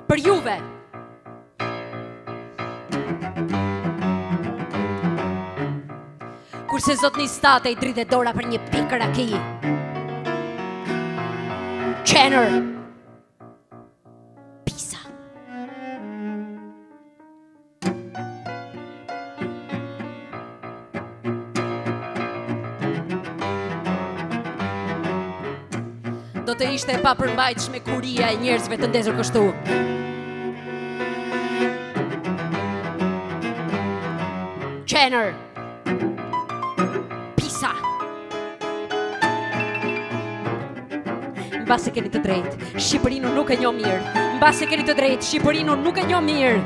për juve. Kurse zotni State i dridhe dora për një pikë raki. Qener. Pisa. Do të ishte e papërmbajtshme kuria e njerëzve të ndezur kështu. Qener. Pisa. Mbase keni të drejtë, Shqipërinë nuk e njoh mirë. Mbase keni të drejtë, Shqipërinë nuk e njoh mirë.